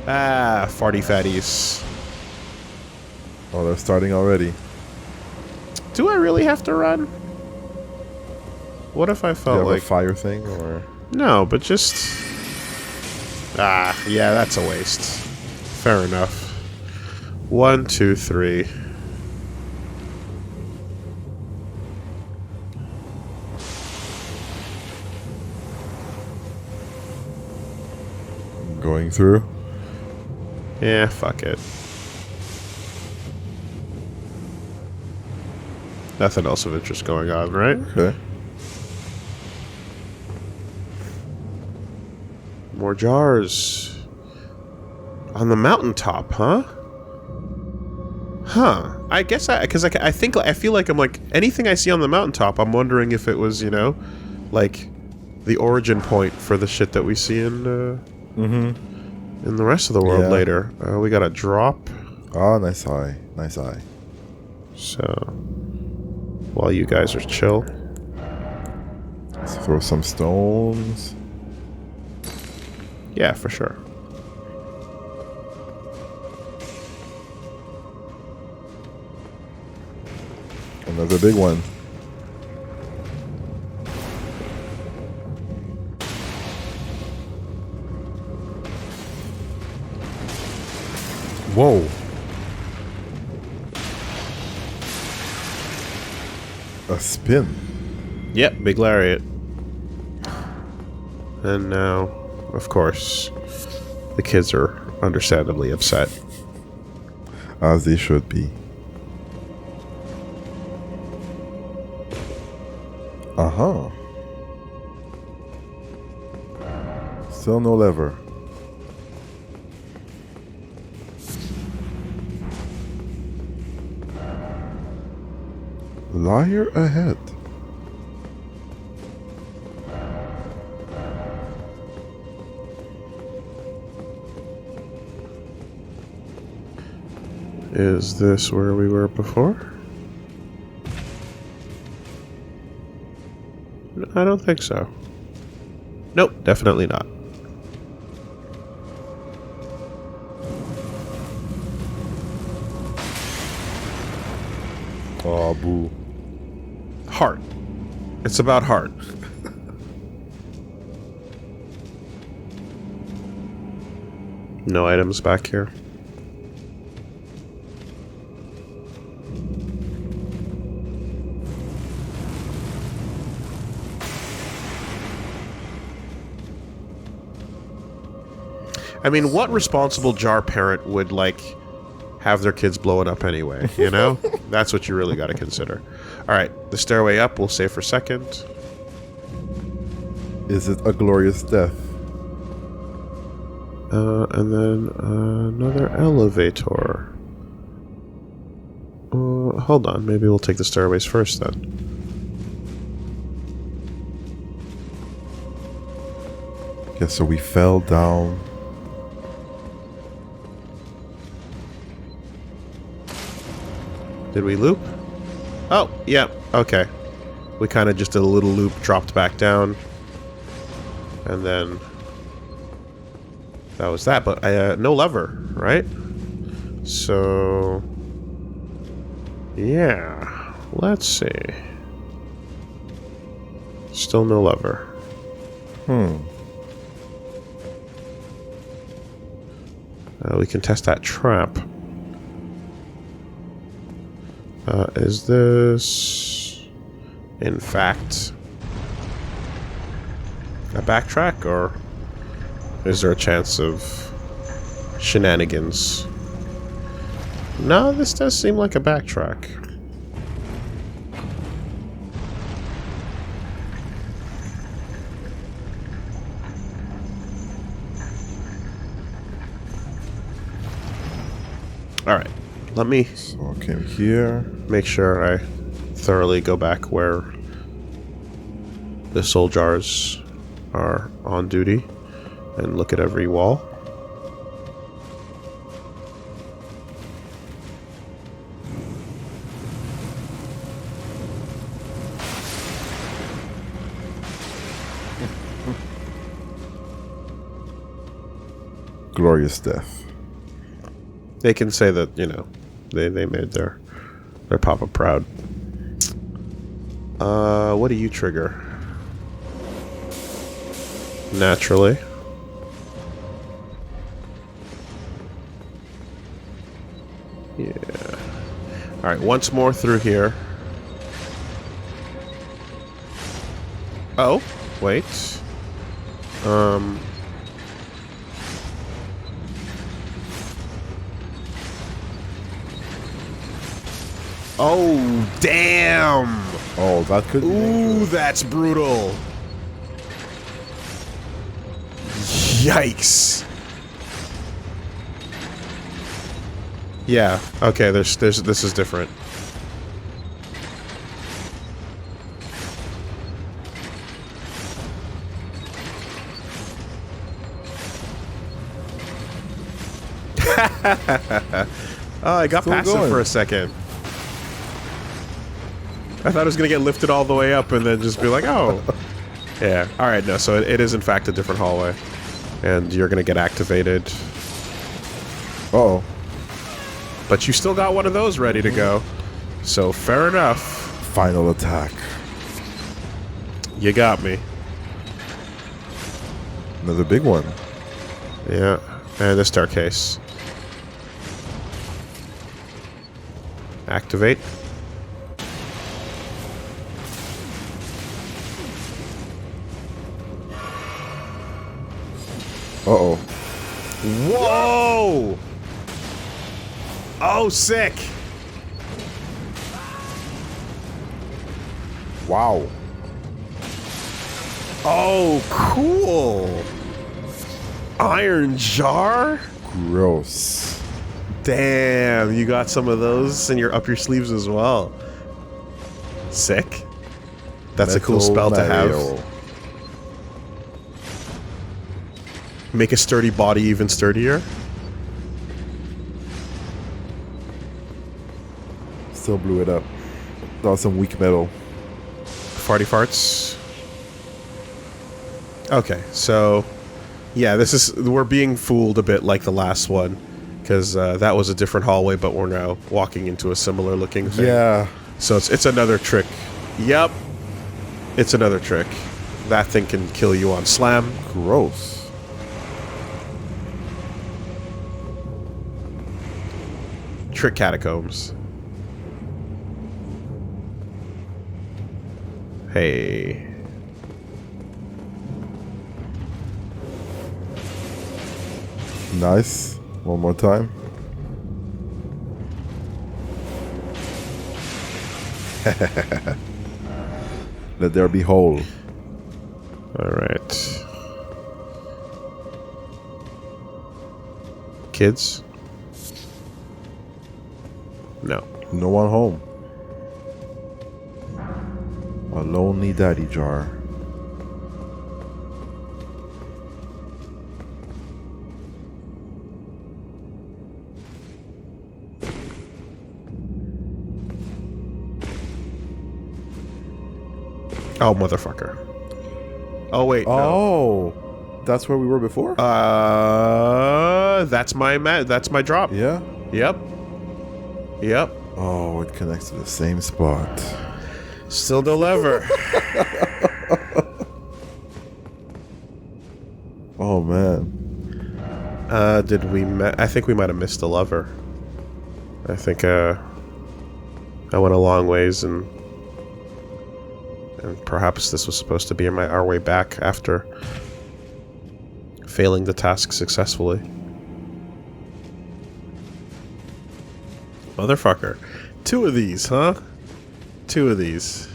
Ah, farty fatties. Oh, they're starting already. Do I really have to run? What if I Do you felt have like... a fire thing, or...? No, but just... Ah, yeah, that's a waste. Fair enough. 1, 2, 3. Going through? Yeah, fuck it. Nothing else of interest going on, right? Okay. More jars. On the mountaintop, huh? Huh. I guess because I think, I feel like I'm like, anything I see on the mountaintop, I'm wondering if it was, you know, like, the origin point for the shit that we see in the rest of the world later. We got a drop. Ah, nice eye. Nice eye. So, while you guys are chill. Let's throw some stones. Yeah, for sure. Another big one. Whoa. A spin. Yep, big lariat. And now, of course, the kids are understandably upset. As they should be. Uh-huh. Still no lever. Liar ahead. Is this where we were before? I don't think so. Nope, definitely not. Oh, boo. Heart. It's about heart. No items back here. I mean, what responsible jar parent would, like, have their kids blow it up anyway, you know? That's what you really got to consider. Alright, the stairway up, we'll save for second. Is it a glorious death? And then another elevator. Hold on, maybe we'll take the stairways first then. Yeah, so we fell down. Did we loop? Oh, yeah, okay. We kind of just did a little loop, dropped back down. And then... that was that, but no lever, right? So... yeah, let's see. Still no lever. We can test that trap. Is this, in fact, a backtrack, or is there a chance of shenanigans? No, this does seem like a backtrack. Alright, let me So I came here. make sure I thoroughly go back where the soul jars are on duty and look at every wall. glorious death. They can say that, you know, they made their papa proud. What do you trigger? Naturally. Yeah. Alright, once more through here. Oh, wait. Oh, damn! Oh, that could be Ooh, dangerous. that's brutal. Yikes. Yeah, okay, this is different. Oh, I got Still past it going. for a second. I thought it was gonna get lifted all the way up and then just be like, oh. Yeah, alright, no, so it is in fact a different hallway. And you're gonna get activated. Uh-oh. But you still got one of those ready to go. So, fair enough. Final attack. You got me. Another big one. Yeah, and the staircase. Activate. Uh-oh. Whoa! Oh, sick! Wow. Oh, cool! Iron jar? Gross. Damn, you got some of those and you're up your sleeves as well. Sick. That's a cool Metal spell to Mario. have. Make a sturdy body even sturdier. Still blew it up. That was some weak metal. Farty farts. Okay, so yeah, we're being fooled a bit like the last one, because that was a different hallway, but we're now walking into a similar looking thing. Yeah. So it's another trick. Yep, it's another trick. That thing can kill you on slam. Gross. Trick catacombs. Hey. Nice. One more time. Let there be whole. All right. Kids? No. No one home. A lonely daddy jar. Oh, motherfucker. Oh, wait, no. Oh, that's where we were before? That's my drop. Yeah? Yep. Yep. Oh, it connects to the same spot. Still the lever. Oh, man. Did we... I think we might have missed the lever. I think, I went a long ways and perhaps this was supposed to be our way back after failing the task successfully. Motherfucker. 2 of these, huh? 2 of these.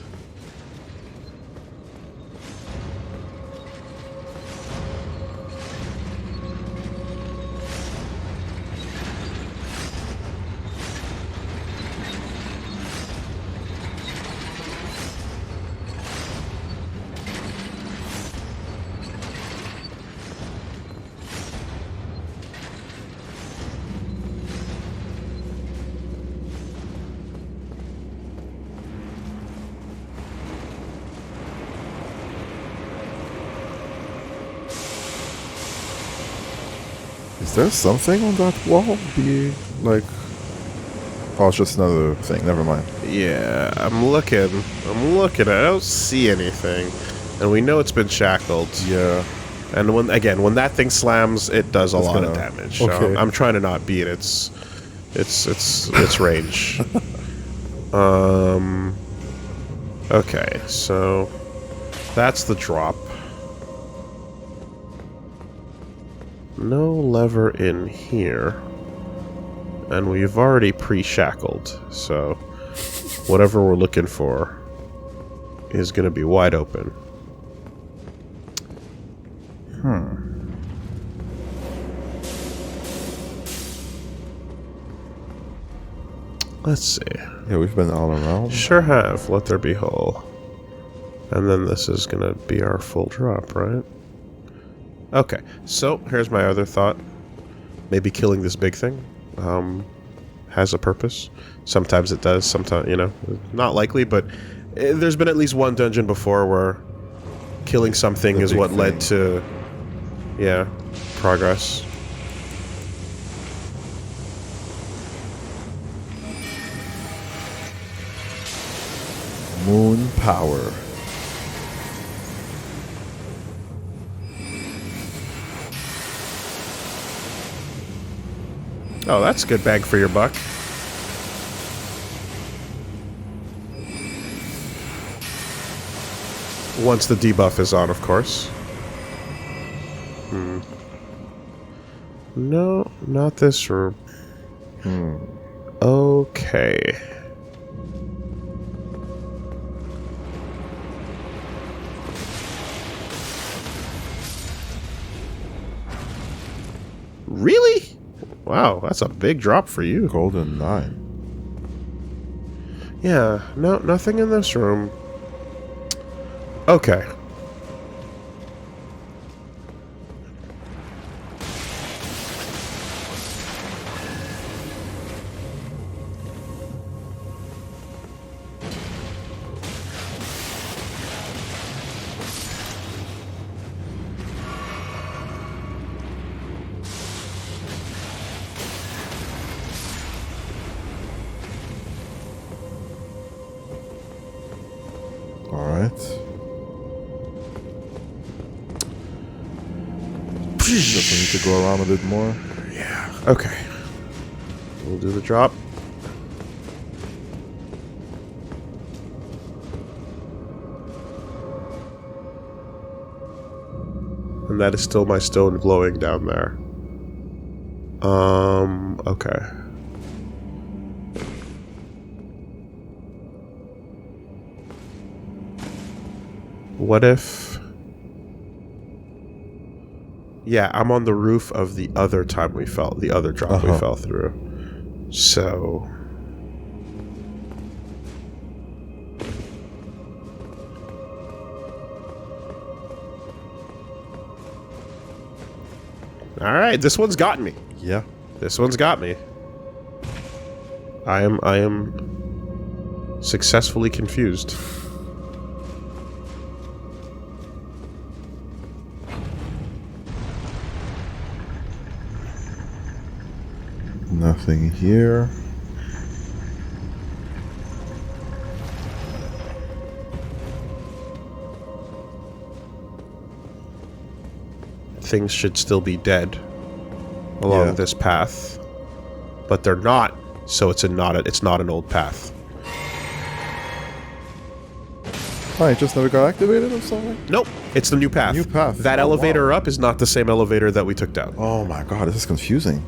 Is there something on that wall? Like... Oh, it's just another thing. Never mind. Yeah, I'm looking. I don't see anything. And we know it's been shackled. Yeah. And when that thing slams, it does a lot of damage. So Okay. I'm trying to not beat its range. Okay, so that's the drop. No lever in here. And we've already pre-shackled, so whatever we're looking for is going to be wide open. Let's see. Yeah, we've been all around. Sure have. Let there be hole. And then this is going to be our full drop, right? Okay, so here's my other thought. Maybe killing this big thing has a purpose. Sometimes it does, sometimes, you know, not likely, but there's been at least one dungeon before where killing something is what led to, yeah, progress. Moon power. Oh, that's a good bang for your buck. Once the debuff is on, of course. No, not this room. Okay. Really? Wow, that's a big drop for you. Golden 9. Yeah, no, nothing in this room. Okay. Alright. Guess we need to go around a bit more. Yeah, okay. We'll do the drop. And that is still my stone glowing down there. Okay. What if... Yeah, I'm on the roof of the other time we fell, the other drop we fell through. So... Alright, this one's gotten me. Yeah. This one's got me. I am successfully confused. Nothing here. Things should still be dead along this path, but they're not. So it's not an old path. Oh, it just never got activated or something? Nope, it's the new path. New path. That Oh, elevator wow. up is not the same elevator that we took down. Oh my god, this is confusing.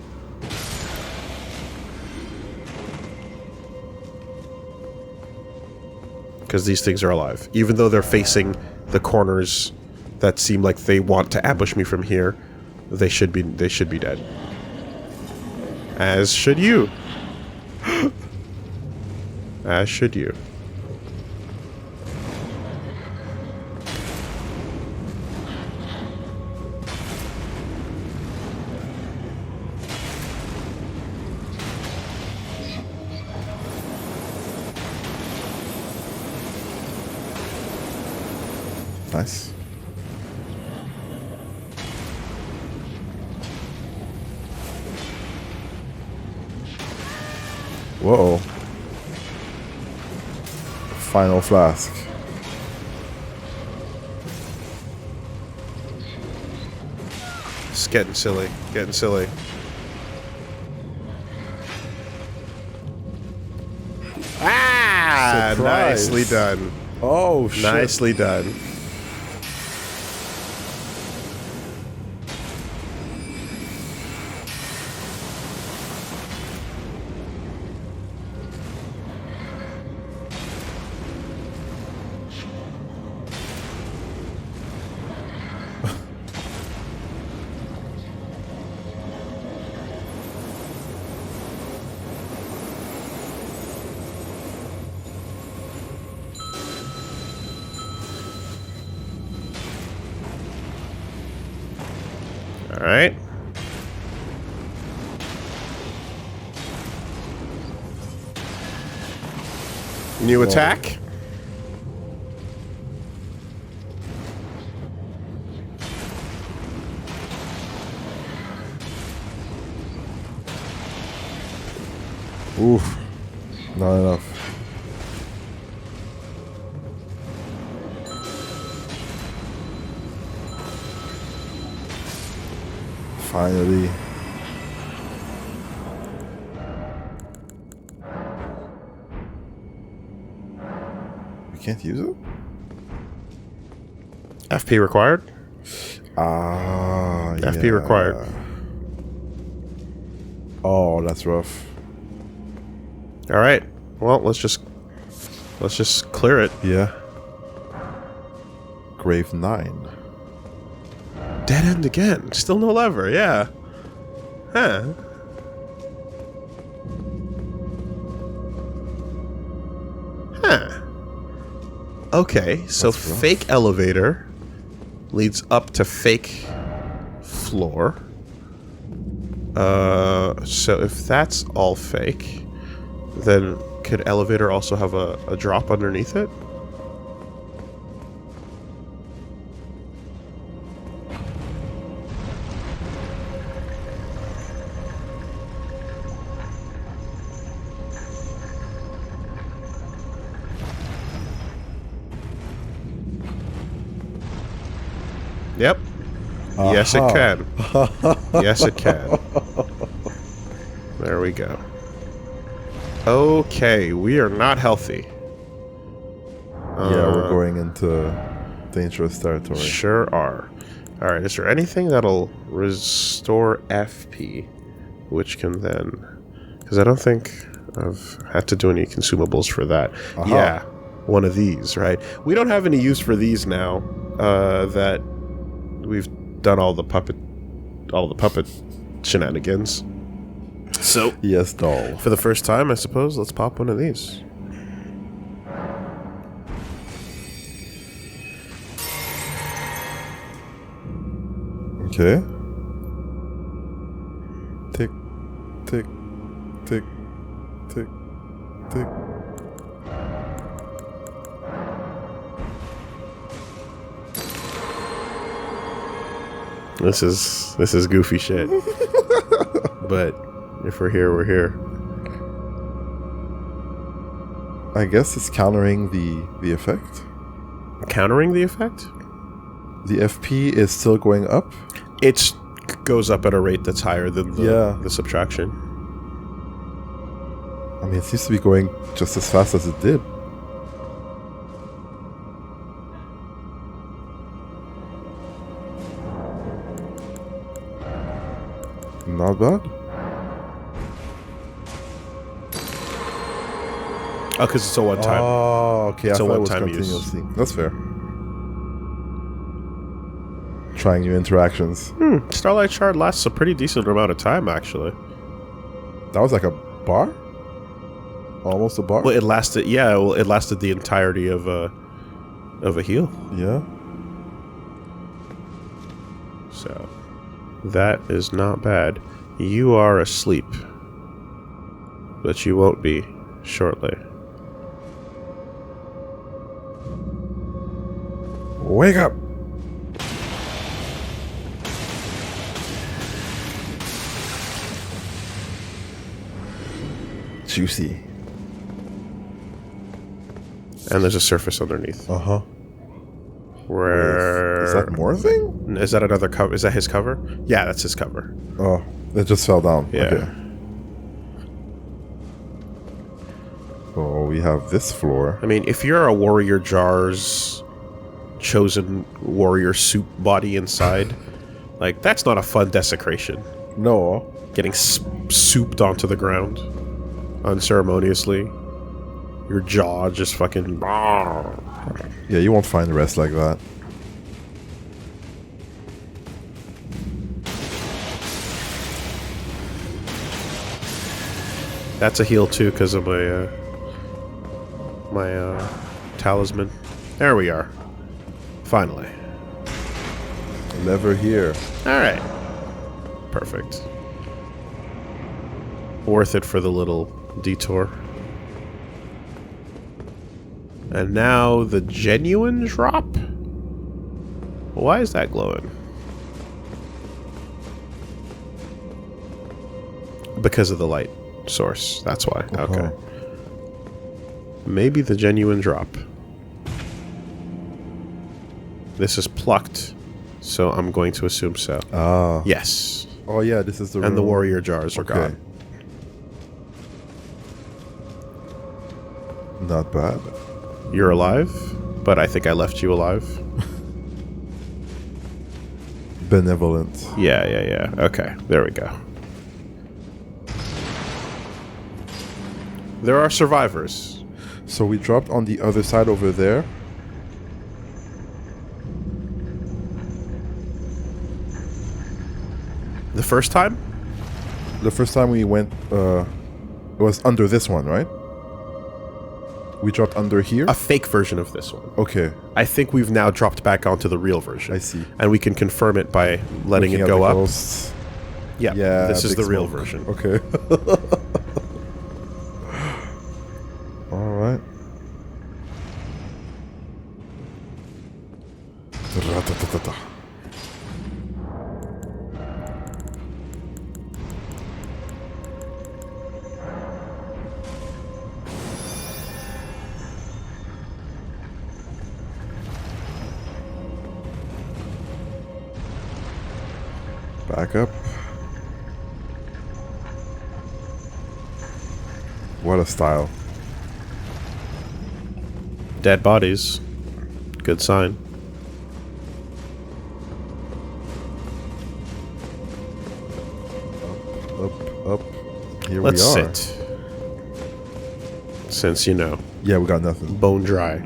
Because these things are alive, even though they're facing the corners that seem like they want to ambush me from here. They should be dead. As should you. As should you. Nice. Whoa. Final flask. It's getting silly. Getting silly. Ah! Surprise. Nicely done. Oh, shit. Nicely done. All right. New attack. Oof. Not enough. Finally. We can't use it? FP required. Ah, FP yeah. required. Oh, that's rough. All right. Well, let's just clear it. Yeah. Grave 9. Dead end again. Still no lever. Yeah. Huh. Huh. Okay. So That's rough. fake elevator leads up to fake floor. So if that's all fake, then could elevator also have a drop underneath it? Yep. Yes, it can. Yes, it can. There we go. Okay, we are not healthy. Yeah, we're going into dangerous territory. Sure are. Alright, is there anything that'll restore FP? Which can then... Because I don't think I've had to do any consumables for that. Yeah, one of these, right? We don't have any use for these now that we've done all the puppet shenanigans. So, yes, doll. for the first time, I suppose, let's pop one of these. Okay. Tick, tick, tick, tick, tick. This is goofy shit. But if we're here, we're here. I guess it's countering the effect. Countering the effect? The FP is still going up. It goes up at a rate that's higher than the subtraction. I mean, it seems to be going just as fast as it did. Not bad. Oh, because it's a one-time. Oh, okay. It's I a thought it was one-time use. continuously. That's fair. Trying new interactions. Starlight Shard lasts a pretty decent amount of time, actually. That was like a bar? Almost a bar? Well, it lasted. Yeah, well, it lasted the entirety of a heal. Yeah. So that is not bad. You are asleep, but you won't be shortly. Wake up! Juicy. And there's a surface underneath. Uh-huh. Where... Is that more thing? Is that another cover? Is that his cover? Yeah, that's his cover. Oh, it just fell down. Yeah. Okay. So we have this floor. I mean, if you're a Warrior Jar's chosen warrior soup body inside, like, that's not a fun desecration. No. Getting souped onto the ground unceremoniously. Your jaw just fucking... Yeah, you won't find the rest like that. That's a heal too, because of my talisman. There we are. Finally. Lever here. Alright. Perfect. Worth it for the little detour. And now the genuine drop? Why is that glowing? Because of the light source. That's why. Okay. Maybe the genuine drop. This is plucked, so I'm going to assume so. Ah. Yes. Oh yeah, this is the room. And the warrior jars are gone. Not bad. You're alive, but I think I left you alive. Benevolent. Yeah. Okay, there we go. There are survivors. So we dropped on the other side over there. The first time? The first time we went, it was under this one, right? We dropped under here? A fake version of this one. Okay. I think we've now dropped back onto the real version. I see. And we can confirm it by letting Looking it go at the up. ghosts. Yeah, this is big the real smoke. version. Okay. Alright. Ra-ta-ta-ta-ta. Back up. What a style. Dead bodies. Good sign. Up. Here Let's we are. sit. Since, you know, Yeah, we got nothing. bone dry.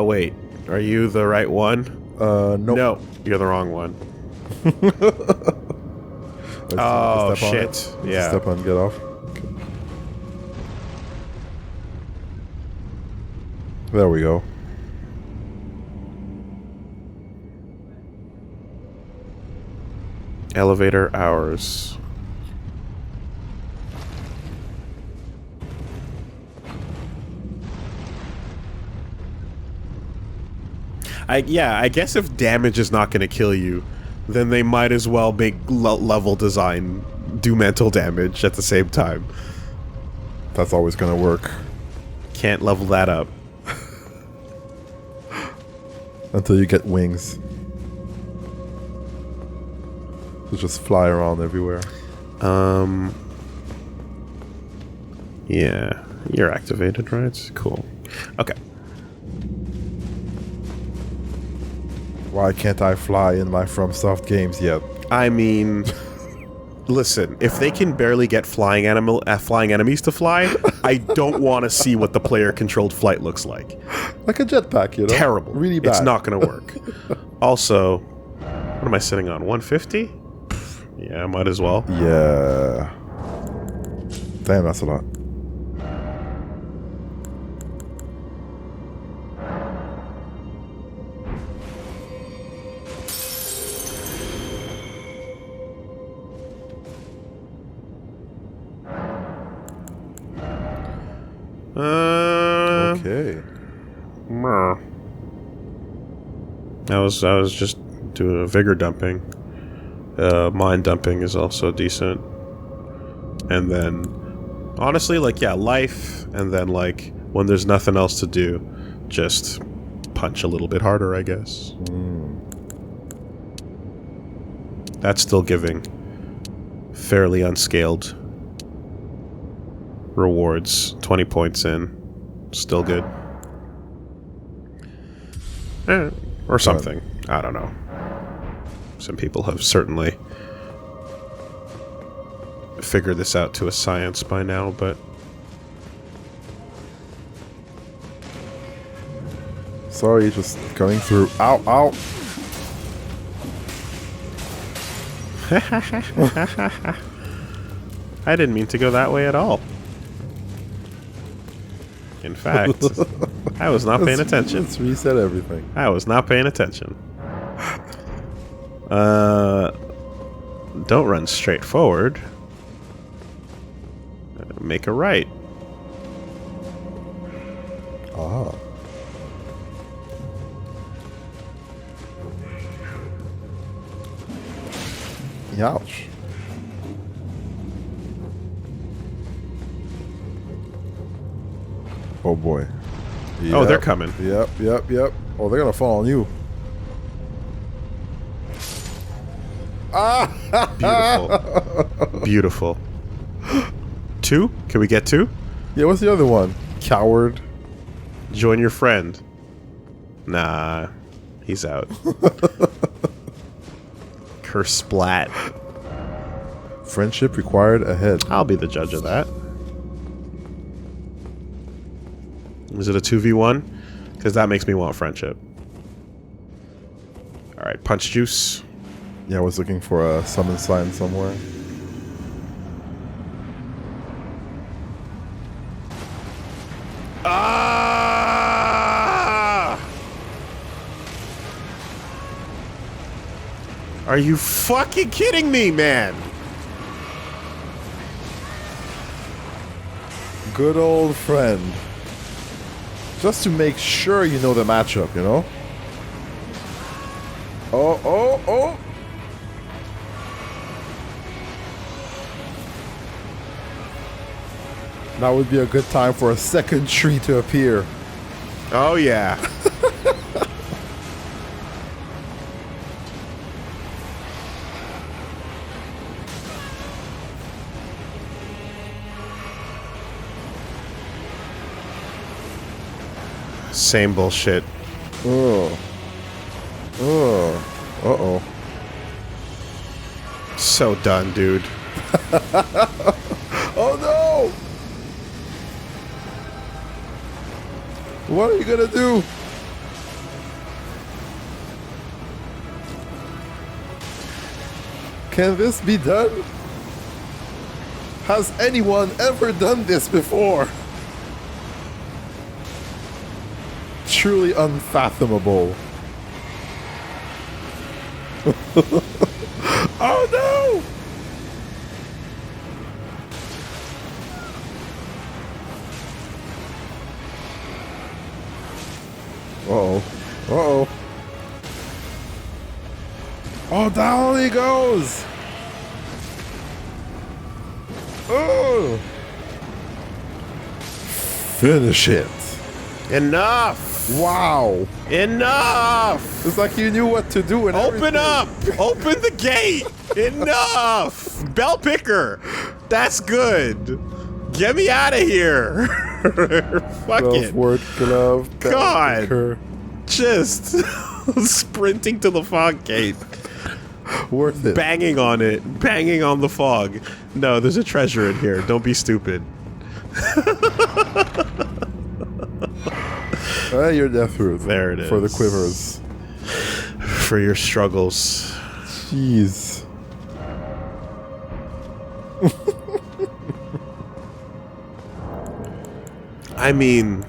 Wait. Are you the right one? Nope. No, you're the wrong one. Oh, shit. Yeah. Step on, get off. Okay. There we go. Elevator hours. I guess if damage is not going to kill you, then they might as well make level design do mental damage at the same time. That's always gonna work. Can't level that up. Until you get wings. To just fly around everywhere. Yeah. You're activated, right? Cool. Okay. Why can't I fly in my FromSoft games yet? I mean, listen, if they can barely get flying enemies to fly, I don't want to see what the player-controlled flight looks like. Like a jetpack, you know? Terrible. Really bad. It's not going to work. Also, what am I sitting on? 150? Yeah, might as well. Yeah. Damn, that's a lot. Okay. I was just doing a vigor dumping. Mine dumping is also decent. And then, honestly, like, yeah, life, and then, like, when there's nothing else to do, just punch a little bit harder, I guess. That's still giving fairly unscaled rewards. 20 points in. Still good. Or something. I don't know. Some people have certainly figured this out to a science by now, but... Sorry, just coming through. Ow, ow! I didn't mean to go that way at all. In fact, I was not paying attention. Let's reset everything. I was not paying attention. Don't run straight forward. Make a right. Ah. Ouch. Oh boy. Oh, they're coming. Yep, yep, yep. Oh, they're gonna fall on you. Beautiful. Beautiful. 2? Can we get 2? Yeah, what's the other one? Coward. Join your friend. Nah. He's out. Curse splat. Friendship required ahead. I'll be the judge of that. Is it a 2v1? Because that makes me want friendship. Alright, punch juice. Yeah, I was looking for a summon sign somewhere. Ah! Are you fucking kidding me, man? Good old friend. Just to make sure you know the matchup, you know? Oh, oh, oh! Now would be a good time for a second tree to appear. Oh, yeah. Same bullshit. Oh. Oh. Uh-oh. So done, dude. Oh no! What are you gonna do? Can this be done? Has anyone ever done this before? Truly unfathomable. Oh no! Uh-oh. Uh-oh. Oh, down he goes! Oh! Finish it. Enough! Wow. Enough! It's like you knew what to do and Open up! Open the gate! Enough! Bell picker! That's good! Get me out of here! Fuck it. Word glove. God! Picker. Just sprinting to the fog gate. Worth it. Banging on it. Banging on the fog. No, there's a treasure in here. Don't be stupid. Your death route. There it is. For the quivers. For your struggles. Jeez. I mean...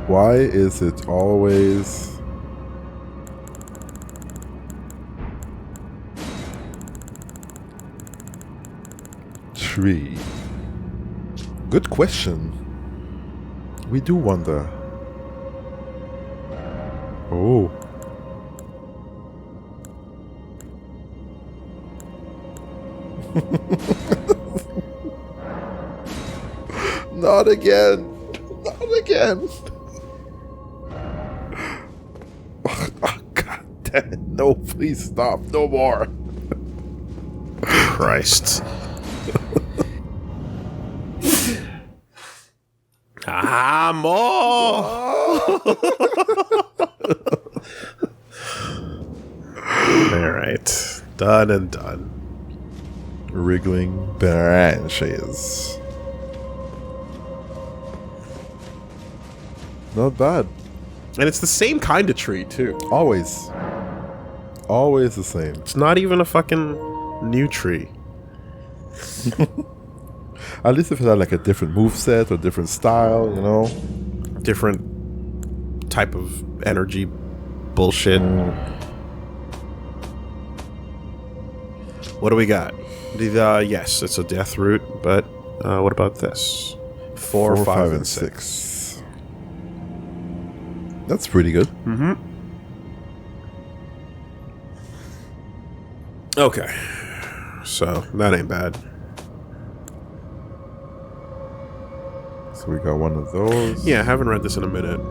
Why is it always... tree? Good question. We do wonder. Oh. Not again. Not again. Oh, God damn it. No, please stop. No more. Christ. More! Alright. Done and done. Wriggling branches. Not bad. And it's the same kind of tree, too. Always. Always the same. It's not even a fucking new tree. At least if it had like a different moveset or different style, you know? Different type of energy bullshit. What do we got? Yes, it's a death root, but what about this? 4, 5, and 6. That's pretty good. Mm-hmm. Okay. So, that ain't bad. So we got one of those. Yeah, I haven't read this in a minute.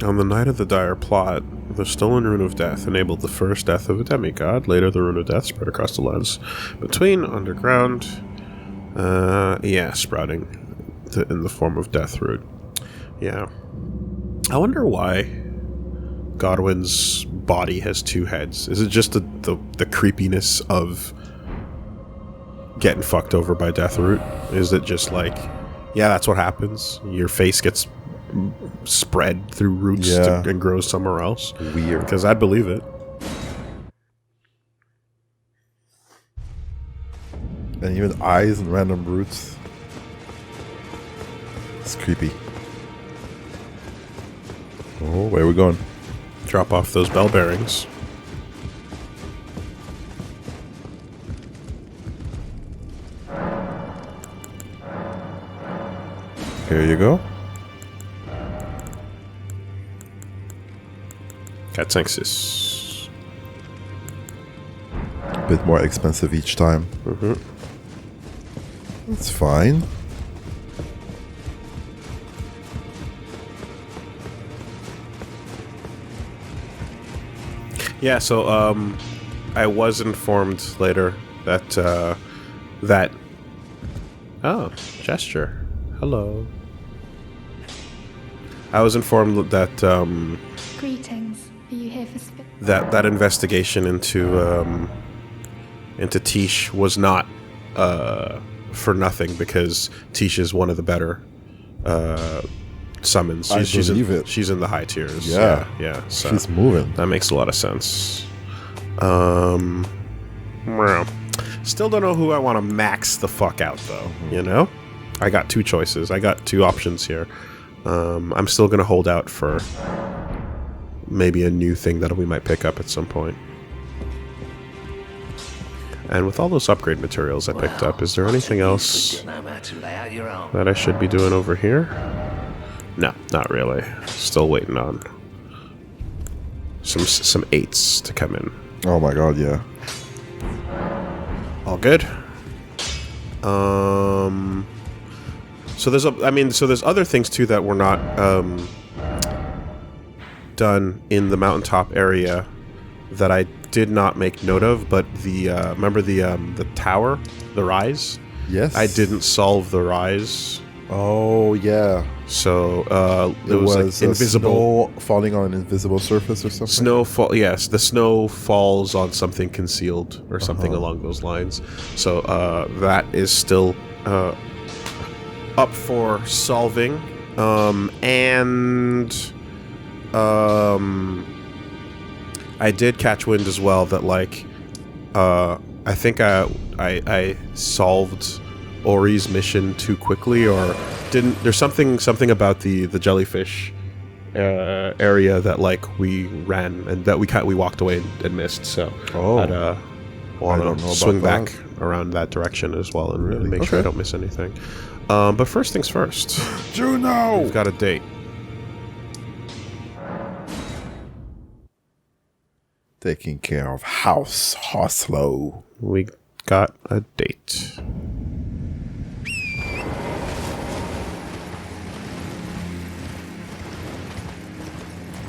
On the night of the dire plot, the stolen Rune of Death enabled the first death of a demigod. Later, the Rune of Death spread across the lands between underground. Sprouting in the form of Death Root. Yeah. I wonder why Godwin's body has 2 heads. Is it just the creepiness of getting fucked over by Death Root? Is it just like, yeah, that's what happens? Your face gets spread through roots and grows somewhere else? Weird. Because I'd believe it. And even eyes and random roots. It's creepy. Oh, where are we going? Drop off those bell bearings. Here you go. Catsensis. A bit more expensive each time. Mm-hmm. That's fine. Yeah, so I was informed later that oh, gesture. Hello. I was informed that Greetings. Are you here for that investigation into Tish was not for nothing, because Tish is one of the better summons. She's in the high tiers. Yeah. So she's moving. That makes a lot of sense. Still don't know who I want to max the fuck out, though. You know, I got 2 choices. I got 2 options here. I'm still gonna hold out for maybe a new thing that we might pick up at some point. And with all those upgrade materials I picked up, is there anything else that I should be doing over here? No, not really. Still waiting on some 8s to come in. Oh my god, yeah. All good. So there's other things too that were not done in the mountaintop area that I did not make note of, but remember the tower, the rise? Yes. I didn't solve the rise. Oh yeah. So it was like invisible snow falling on an invisible surface or something. Snowfall. Yes, the snow falls on something concealed or something along those lines. So that is still up for solving, and I did catch wind as well that like I think I solved Ori's mission too quickly, or didn't. There's something about the jellyfish area that like we ran and that we walked away and missed. So I'd want to swing back around that direction as well and make sure I don't miss anything. But first things first. Juno! We've got a date. Taking care of House Hoslow. We got a date.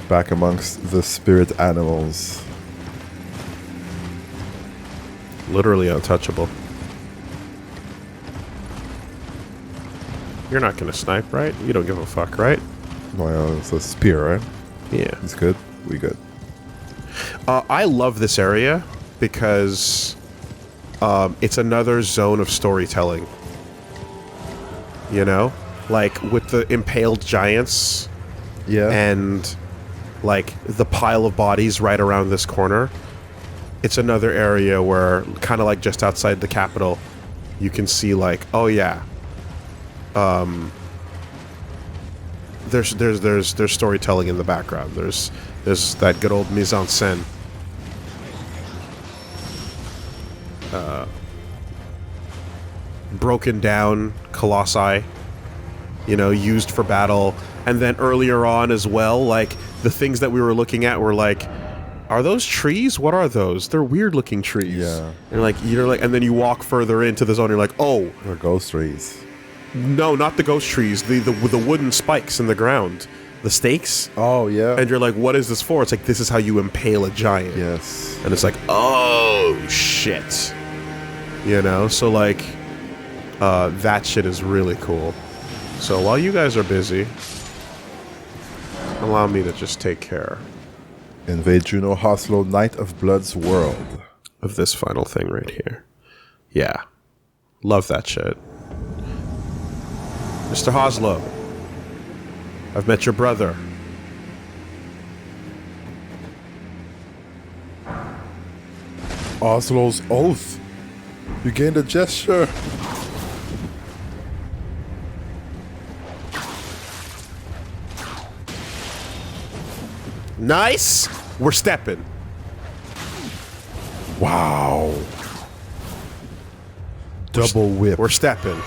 Back amongst the spirit animals. Literally untouchable. You're not gonna snipe, right? You don't give a fuck, right? Well, it's a spear, right? Yeah. He's good. We good. I love this area because it's another zone of storytelling. You know? Like, with the impaled giants Yeah. and, like, the pile of bodies right around this corner. It's another area where, kind of like just outside the capital, you can see, like, oh yeah, there's storytelling in the background. There's that good old mise en scène. Broken down colossi, you know, used for battle, and then earlier on as well, like the things that we were looking at were like, are those trees? What are those? They're weird looking trees. Yeah. And you're like, and then you walk further into the zone. You're like, oh, They're ghost trees. no, not the ghost trees. The wooden spikes in the ground, the stakes. Oh, yeah. And you're like, what is this for? It's like, this is how you impale a giant. Yes. And it's like, oh shit. You know, so like, that shit is really cool. So while you guys are busy, allow me to just take care Invade Juno Hoslow, Knight of Blood's world. of this final thing right here. Yeah. Love that shit. Mr. Hoslow, I've met your brother. Oslow's Oath. You gained a gesture. Nice! We're stepping. Wow. Double whip. We're stepping.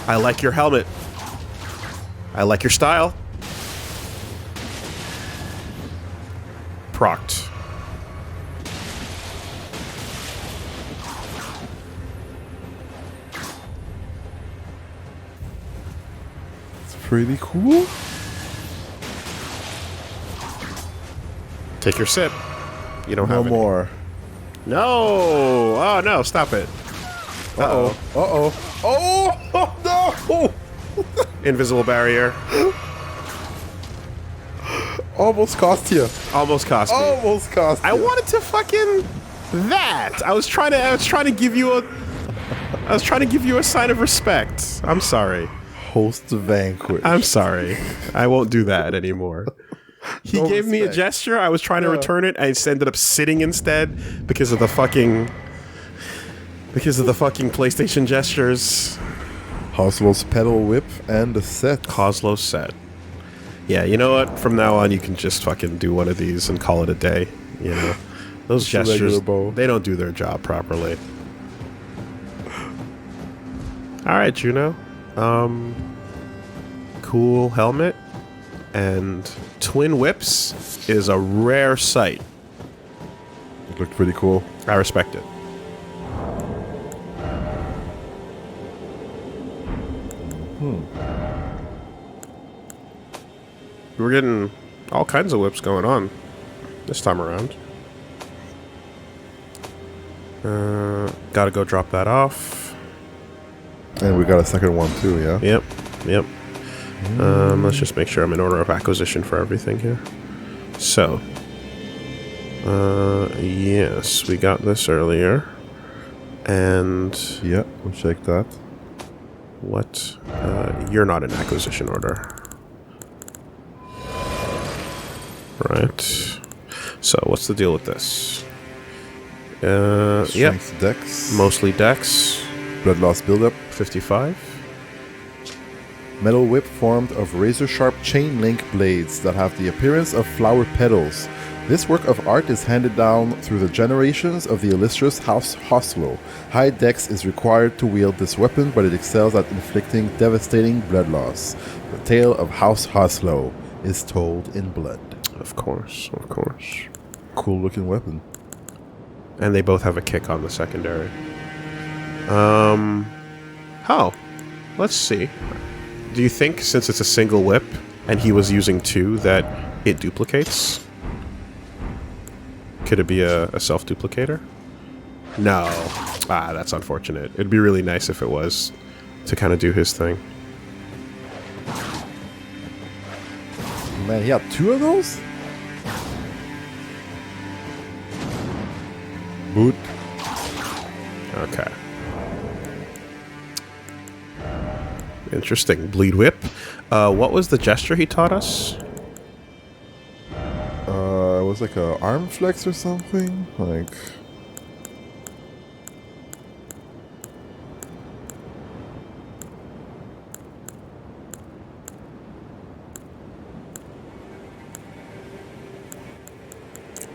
I like your helmet. I like your style. Proct. It's pretty cool. Take your sip. You don't No have any. more. No! Oh, no, stop it. Uh-oh. Uh-oh. Oh, no! Invisible barrier. Almost cost you. Almost cost me. Almost cost you. I wanted to fucking that. I was trying to give you a sign of respect. I'm sorry. Host vanquish. I'm sorry. I won't do that anymore. He No gave me a respect. gesture. I was trying to return it. I ended up sitting instead because of the fucking PlayStation gestures. Hoslow's pedal whip and a set. Coslow set. Yeah, you know what? From now on, you can just fucking do one of these and call it a day. You know, those Just a regular gestures, bow. they don't do their job properly. All right, Juno. Cool helmet and twin whips is a rare sight. It looked pretty cool. I respect it. We're getting all kinds of whips going on this time around. Gotta go drop that off. And we got a second one too, yeah? Yep. Let's just make sure I'm in order of acquisition for everything here. So, yes, we got this earlier. And Yeah, we'll check that. what? You're not in acquisition order. Right. So, what's the deal with this? Yep. Strength Dex. Mostly dex. Blood loss buildup. 55. Metal whip formed of razor-sharp chain link blades that have the appearance of flower petals. This work of art is handed down through the generations of the illustrious House Hoslow. High dex is required to wield this weapon, but it excels at inflicting devastating blood loss. The tale of House Hoslow is told in blood. Of course. cool looking weapon. And they both have a kick on the secondary. Oh. Let's see. Do you think, since it's a single whip, and he was using 2, that it duplicates? Could it be a self-duplicator? No. Ah, that's unfortunate. It'd be really nice if it was, to kind of do his thing. Man, he had 2 of those? Boot. Okay. Interesting. Bleed whip. What was the gesture he taught us? It was like a arm flex or something. Like...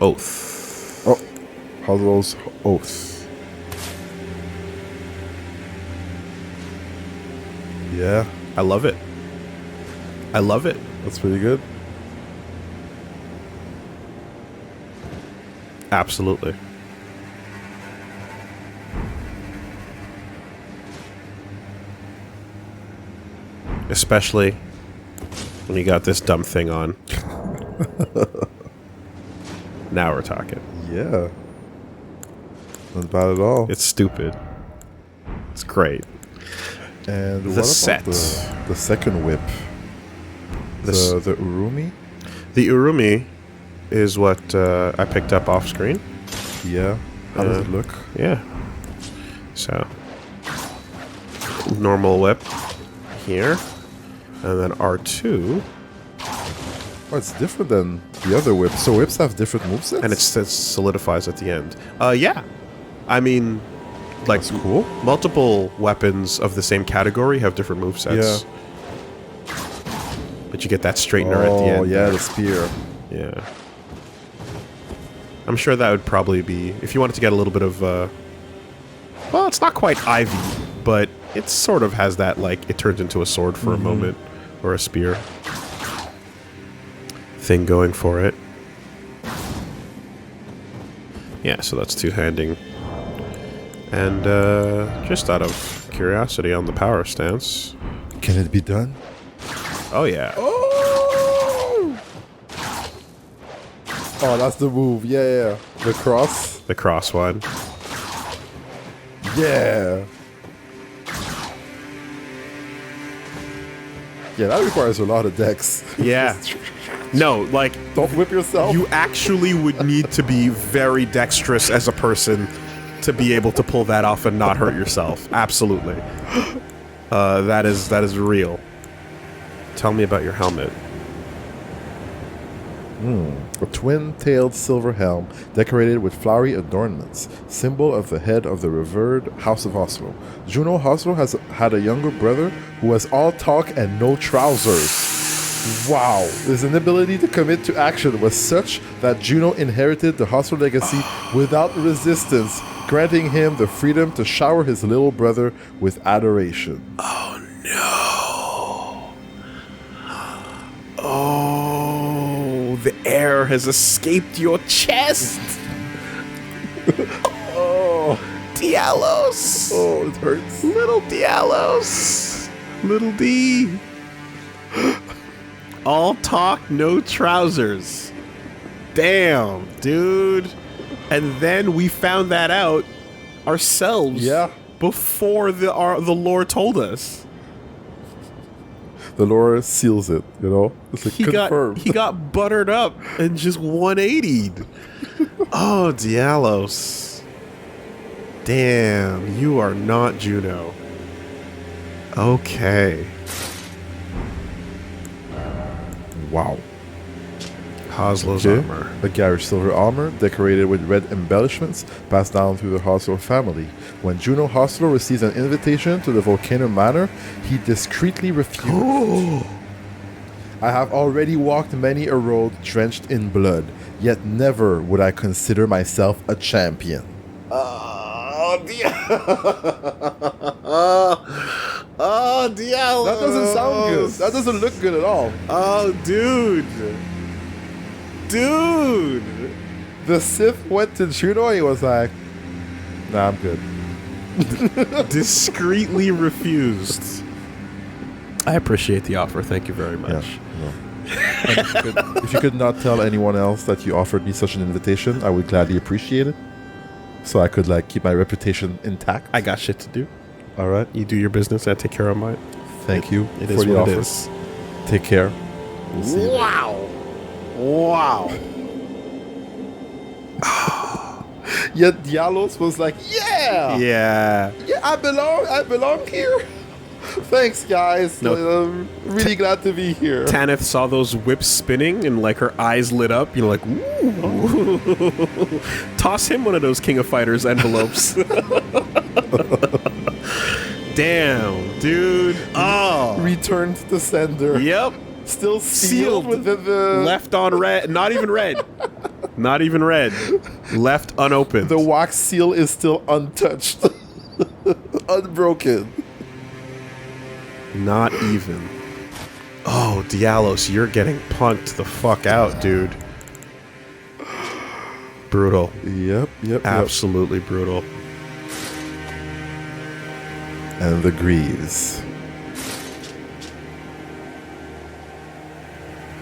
Oath. Oh, Hazel's oath. Yeah, I love it. I love it. that's pretty good. Absolutely. Especially when you got this dumb thing on. Now we're talking. Yeah. Not bad at all. It's stupid. It's great. And The what about set. the second whip? The Urumi? The Urumi is what I picked up off screen. Yeah. How does it look? Yeah. So, normal whip here. And then R2. Oh, it's different than the other whips. So whips have different movesets? And it solidifies at the end. Yeah. I mean, like, That's cool. multiple weapons of the same category have different movesets. Yeah. But you get that straightener at the end. Oh, yeah, the spear. Yeah. I'm sure that would probably be... If you wanted to get a little bit of... well, it's not quite Ivy, but it sort of has that, like, it turns into a sword for a moment. Or a spear. Thing going for it. Yeah, so that's two-handing. And, just out of curiosity on the power stance... Can it be done? Oh, yeah. Oh! Oh, that's the move. Yeah, yeah. The cross. The cross one. Yeah. Yeah, that requires a lot of decks. Yeah. No, like... Don't whip yourself. You actually would need to be very dexterous as a person to be able to pull that off and not hurt yourself. Absolutely. That is real. Tell me about your helmet. A twin-tailed silver helm decorated with flowery adornments, symbol of the head of the revered House of Oslo. Juno Oslo has had a younger brother who was all talk and no trousers. Wow. His inability to commit to action was such that Juno inherited the Oslo legacy without resistance, granting him the freedom to shower his little brother with adoration. Oh, no. Oh, the air has escaped your chest. Oh, Dialos. oh, it hurts. Little Dialos. Little D. All talk, no trousers. Damn, dude. And then we found that out ourselves. Yeah. Before the lore told us. The lore seals it, you know? It's like confirmed. He got buttered up and just 180'd. Oh, Dialos. Damn, you are not Juno. Okay. Wow. Hoslo's Okay. armor. A garish silver armor decorated with red embellishments passed down through the Hoslo family. When Juno Hoslo receives an invitation to the Volcano Manor, he discreetly refused. I have already walked many a road drenched in blood, yet never would I consider myself a champion. Oh, oh, Diallo. That doesn't sound good. That doesn't look good at all. Oh, dude. Dude. The Sith went to Juno. He was like, "Nah, I'm good." Discreetly refused. I appreciate the offer. Thank you very much. Yeah, and if you could not tell anyone else that you offered me such an invitation, I would gladly appreciate it. So I could keep my reputation intact. I got shit to do. All right. You do your business. I take care of mine. Thank you It for is the what offer. it is. Take care. We'll see you. Wow. Yet Dialos was like, yeah, Yeah. I belong here. Thanks, guys. No. I'm really glad to be here. Tanith saw those whips spinning and her eyes lit up. You're like, ooh. Toss him one of those King of Fighters envelopes. Damn, dude. Oh. Returned to sender. Yep. Still sealed within the... Left on red. Not even red. Not even red. Left unopened. The wax seal is still untouched. Unbroken. Not even. Oh, Dialos, you're getting punked the fuck out, dude. Brutal. Yep. Absolutely brutal. And the Greaves.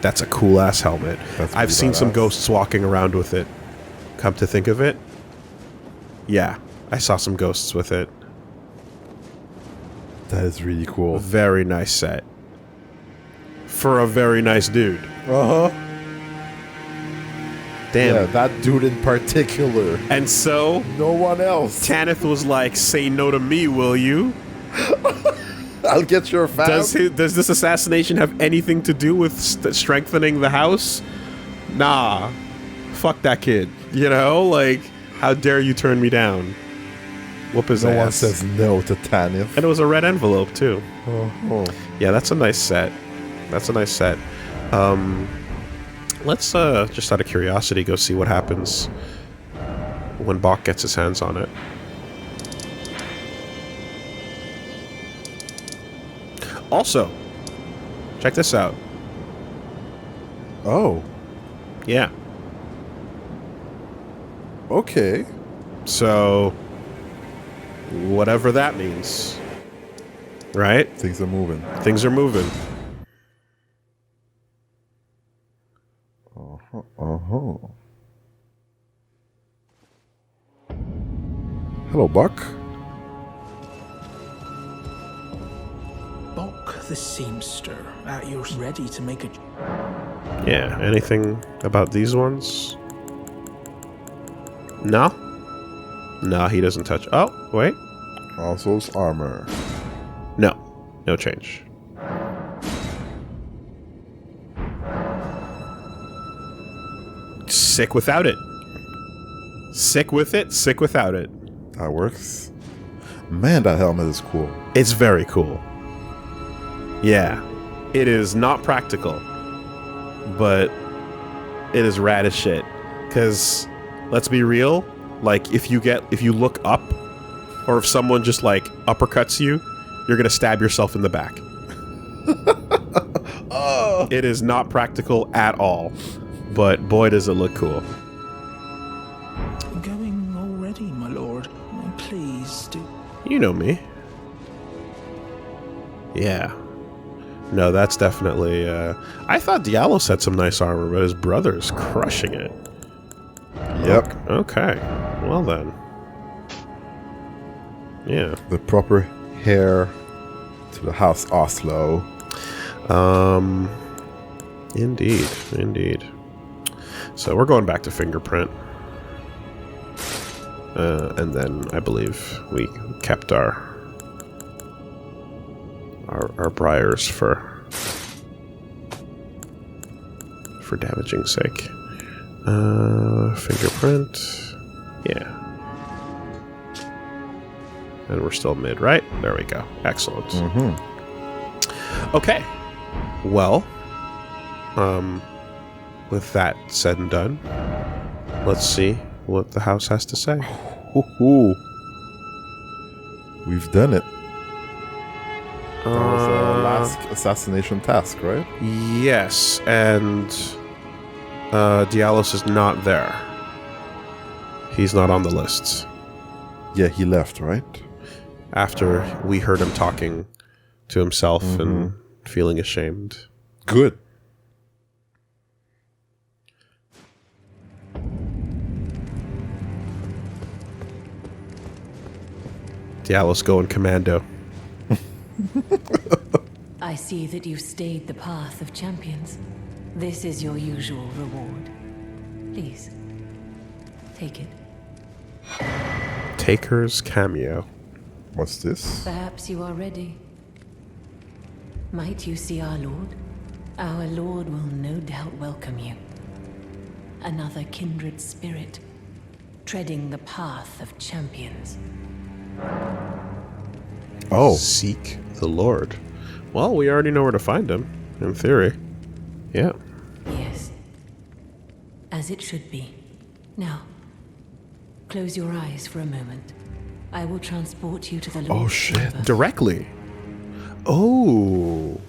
That's a cool-ass helmet. That's I've pretty seen some badass. ghosts walking around with it. Come to think of it. Yeah, I saw some ghosts with it. That is really cool. Very nice set. For a very nice dude. Uh-huh. Damn. Yeah, that dude in particular. And so, No one else. Tanith was like, say no to me, will you? I'll get your fam. Does this assassination have anything to do with strengthening the house? Nah. Fuck that kid. You know? How dare you turn me down? Whoop his No ass. one says no to Tanith. And it was a red envelope, too. Oh. Yeah, that's a nice set. Let's, just out of curiosity, go see what happens when Bach gets his hands on it. Also, check this out. Oh. Yeah. Okay. So, whatever that means. Right? Things are moving. Things are moving. Uh-huh. Hello, Buck. Bok the seamster, at your ready to make a... Yeah, anything about these ones? No? No, he doesn't touch. Oh, wait. Also's armor. No. No change. Sick without it. Sick with it, sick without it. That works. Man, that helmet is cool. It's very cool. Yeah. It is not practical, but it is rad as shit. Because, let's be real, if you look up, or if someone just uppercuts you, you're gonna stab yourself in the back. Oh. It is not practical at all, but boy does it look cool. Going already, my lord. Please do. You know me. Yeah. No, that's definitely... I thought Dialos had some nice armor, but his brother's crushing it. Yep. Okay. Well then. Yeah. The proper heir to the House Oslo. Indeed. Indeed. So we're going back to Fingerprint. And then I believe we kept our briars for damaging sake. Fingerprint. Yeah. And we're still mid, right? There we go. Excellent. Mm-hmm. Okay. Well, with that said and done, let's see what the house has to say. Hoo-hoo. We've done it. That was the last assassination task, right? Yes, and Dialos is not there. He's not on the lists. Yeah, he left, right? After we heard him talking to himself and feeling ashamed. Good. Diallo's going commando. I see that you've stayed the path of champions. This is your usual reward. Please, take it. Taker's cameo. What's this? Perhaps you are ready. Might you see our Lord? Our Lord will no doubt welcome you. Another kindred spirit, treading the path of champions. Oh. Seek the Lord. Well, we already know where to find him, in theory. Yeah. Yes. As it should be. Now, close your eyes for a moment. I will transport you to the Lord's Oh, shit. chamber. Directly. Oh.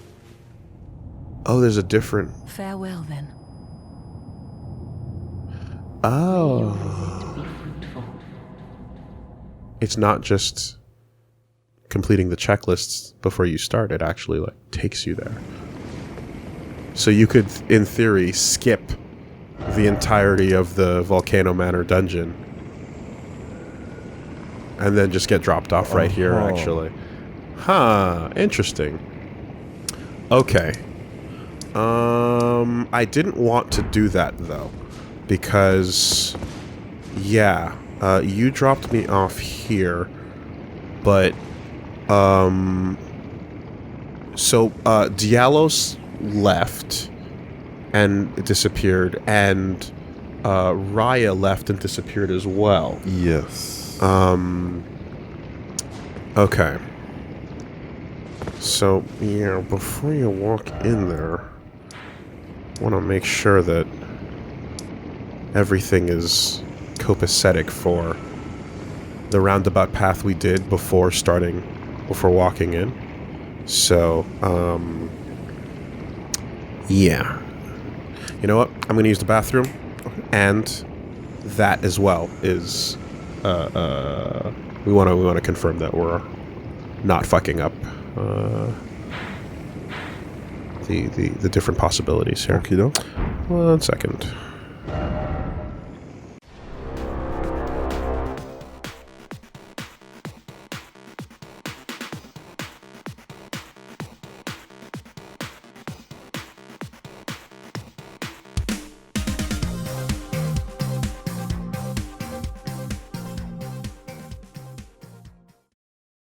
Oh, there's a different... Farewell, then. Oh. To be fruitful. It's not just completing the checklists before you start. It actually, like, takes you there. So you could, in theory, skip the entirety of the Volcano Manor dungeon and then just get dropped off right here, actually. Huh, interesting. Okay. I didn't want to do that, though, because, yeah, you dropped me off here, but, so, Diallo's left and disappeared, and, Raya left and disappeared as well. Yes. Okay. So, yeah, before you walk in there, I want to make sure that everything is copacetic for the roundabout path we did before walking in. So, yeah. You know what? I'm going to use the bathroom, and that as well is, we want to confirm that we're not fucking up the different possibilities here. Okie doke. 1 second.